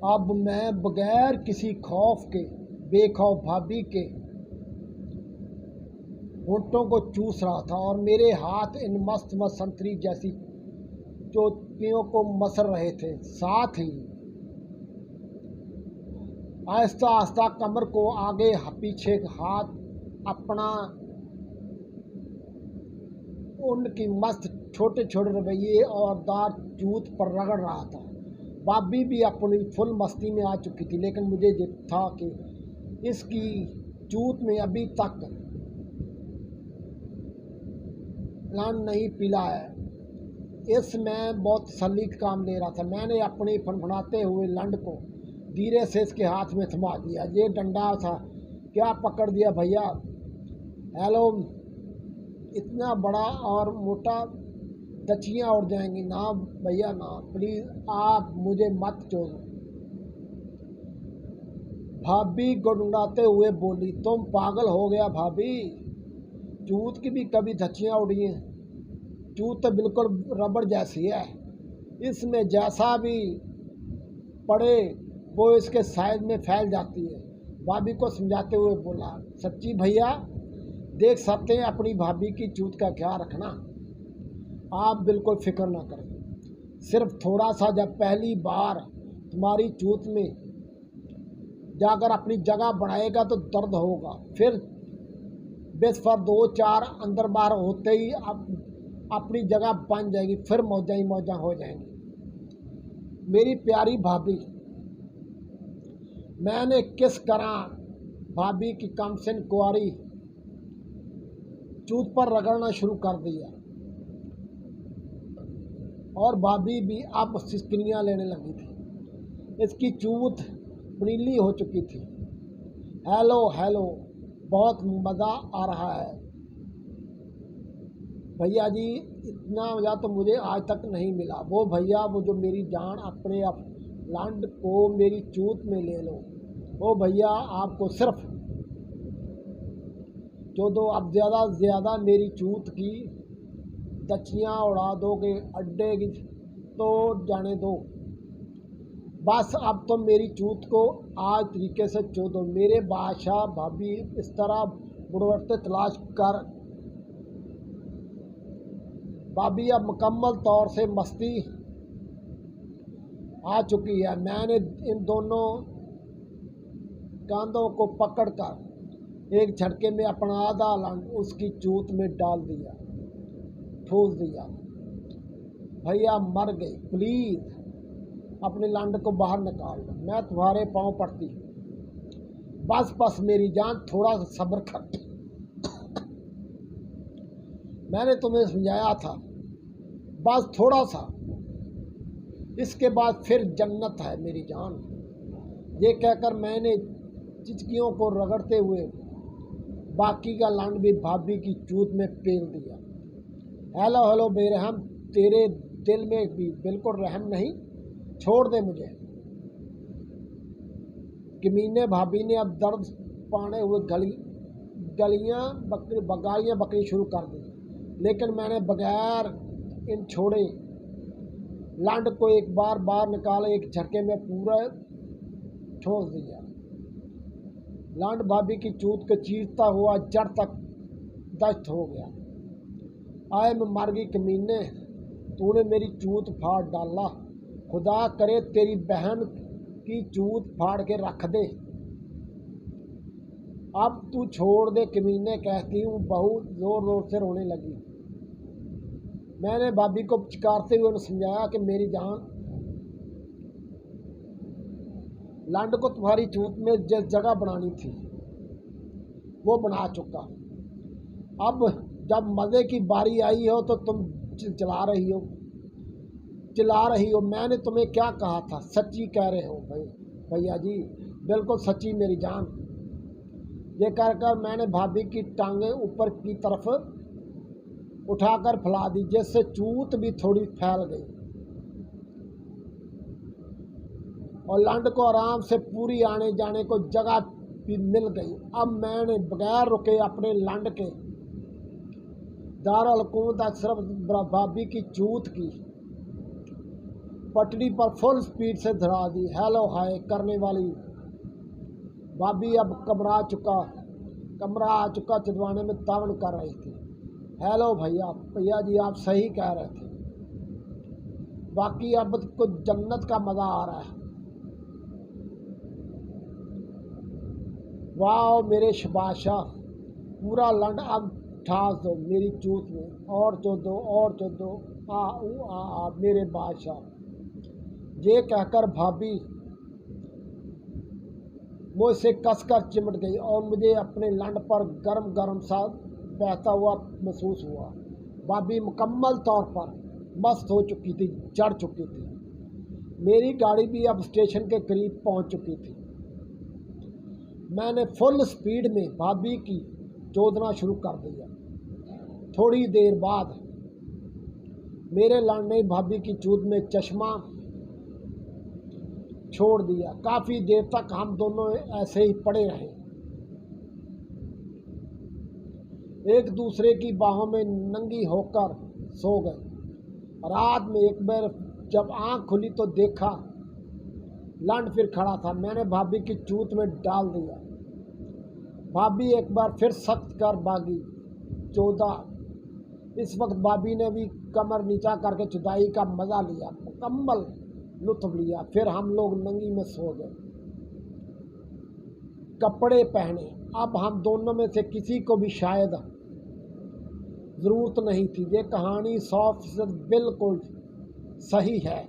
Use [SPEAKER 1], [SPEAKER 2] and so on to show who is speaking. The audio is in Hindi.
[SPEAKER 1] अब मैं बगैर किसी खौफ के बेखौफ भाभी के होंठों को चूस रहा था और मेरे हाथ इन मस्त मस्त संतरी जैसी चोटियों को मसल रहे थे। साथ ही आहिस्ता आहिस्ता कमर को आगे पीछे हाथ अपना उनकी मस्त छोटे छोटे रवैये और दार चूत पर रगड़ रहा था। भाभी भी अपनी फुल मस्ती में आ चुकी थी, लेकिन मुझे ये था कि इसकी चूत में अभी तक लान नहीं पिला है। इसमें बहुत तसल्ली का काम ले रहा था। मैंने अपनी फनफनाते हुए लंड को धीरे से इसके हाथ में थमा दिया। ये डंडा था, क्या पकड़ दिया भैया। हेलो, इतना बड़ा और मोटा दचियाँ उड़ जाएंगी ना भैया ना, प्लीज़ आप मुझे मत छोड़ो। भाभी गुड़गुड़ाते हुए बोली, तुम पागल हो गया भाभी, चूत की भी कभी धचियाँ उड़ी हैं। चूत तो बिल्कुल रबड़ जैसी है, इसमें जैसा भी पड़े वो इसके साइज में फैल जाती है। भाभी को समझाते हुए बोला, सच्ची भैया देख सकते हैं, अपनी भाभी की चूत का ख्याल रखना, आप बिल्कुल फिक्र ना करें। सिर्फ थोड़ा सा जब पहली बार तुम्हारी चूत में जाकर अपनी जगह बनाएगा तो दर्द होगा, फिर बेसफर 2-4 अंदर बाहर होते ही अपनी जगह बन जाएगी, फिर मौजा ही मौजा हो जाएंगी। मेरी प्यारी भाभी, मैंने किस तरह भाभी की कमसिन कुंवारी चूत पर रगड़ना शुरू कर दिया और भाभी भी अब सिसकियाँ लेने लगी थी। इसकी चूत नीली हो चुकी थी। हेलो हेलो, बहुत मज़ा आ रहा है भैया जी, इतना मज़ा तो मुझे आज तक नहीं मिला। वो भैया, वो जो मेरी जान अपने लंड को मेरी चूत में ले लो। वो भैया आपको सिर्फ जो दो, अब ज़्यादा से ज़्यादा मेरी चूत की दचियाँ उड़ा दोगे, अड्डे की तो जाने दो। बस अब तो मेरी चूत को आज तरीके से चो दो। मेरे बादशाह भाभी, इस तरह बुढ़वरते तलाश कर भाभी अब मुकम्मल तौर से मस्ती आ चुकी है। मैंने इन दोनों कांधों को पकड़कर एक झटके में अपना आधा लंड उसकी चूत में डाल दिया, ठूस दिया। भैया मर गई, प्लीज़ अपने लंड को बाहर निकाल लो, मैं तुम्हारे पाँव पड़ती हूँ। बस बस मेरी जान, थोड़ा सा सब्र कर। मैंने तुम्हें समझाया था, बस थोड़ा सा, इसके बाद फिर जन्नत है मेरी जान। ये कहकर मैंने चिचकियों को रगड़ते हुए बाकी का लंड भी भाभी की चूत में पेल दिया। हेलो हेलो बेरहम, तेरे दिल में भी बिल्कुल रहम नहीं, छोड़ दे मुझे। कमीने भाभी ने अब दर्द पाने हुए गलियां बकरी शुरू कर दी, लेकिन मैंने बगैर इन छोड़े लंड को एक बार बाहर निकाला, एक झटके में पूरा ठोस दिया। लंड भाभी की चूत को चीरता हुआ जड़ तक दस्त हो गया। आए मैं मर गई कमीने, तूने मेरी चूत फाड़ डाला। खुदा करे तेरी बहन की चूत फाड़ के रख दे। अब तू छोड़ दे कमीने, कहती हूँ बहू जोर जोर से रोने लगी। मैंने भाभी को पुचकारते हुए समझाया कि मेरी जान, लंड को तुम्हारी चूत में जिस जगह बनानी थी वो बना चुका। अब जब मज़े की बारी आई हो तो तुम चिल्ला रही हो। मैंने तुम्हें क्या कहा था, सच्ची कह रहे हो भैया जी, बिल्कुल सच्ची मेरी जान। ये कर मैंने भाभी की टांगें ऊपर की तरफ उठाकर फैला दी, जिससे चूत भी थोड़ी फैल गई और लंड को आराम से पूरी आने जाने को जगह भी मिल गई। अब मैंने बगैर रुके अपने लंड के दारुल हुकूमत सिर्फ भाभी की चूत की पटरी पर फुल स्पीड से धरा दी। हेलो हाय करने वाली भाभी अब कमरा आ चुका चिदवाने में तावन कर रही थी। हेलो भैया जी आप सही कह रहे थे, बाकी अब कुछ जन्नत का मज़ा आ रहा है। वाह मेरे शबाशाह, पूरा लंड अब ठास दो मेरी चूत में, और चो दो आ मेरे बादशाह। ये कहकर भाभी मुझसे कसकर चिमट गई और मुझे अपने लंड पर गरम गरम सा बहता हुआ महसूस हुआ। भाभी मुकम्मल तौर पर मस्त हो चुकी थी, चढ़ चुकी थी। मेरी गाड़ी भी अब स्टेशन के करीब पहुंच चुकी थी। मैंने फुल स्पीड में भाभी की चोदना शुरू कर दिया। थोड़ी देर बाद मेरे लंड ने भाभी की चूत में चश्मा छोड़ दिया। काफ़ी देर तक हम दोनों ऐसे ही पड़े रहे, एक दूसरे की बाहों में नंगी होकर सो गए। रात में एक बार जब आंख खुली तो देखा लंड फिर खड़ा था। मैंने भाभी की चूत में डाल दिया। भाभी एक बार फिर सख्त कर भागी चौदा। इस वक्त भाभी ने भी कमर नीचा करके जुदाई का मज़ा लिया, मुकम्मल लुत्फ लिया। फिर हम लोग नंगी में सो गए, कपड़े पहने। अब हम दोनों में से किसी को भी शायद ज़रूरत नहीं थी। ये कहानी 100% बिल्कुल सही है।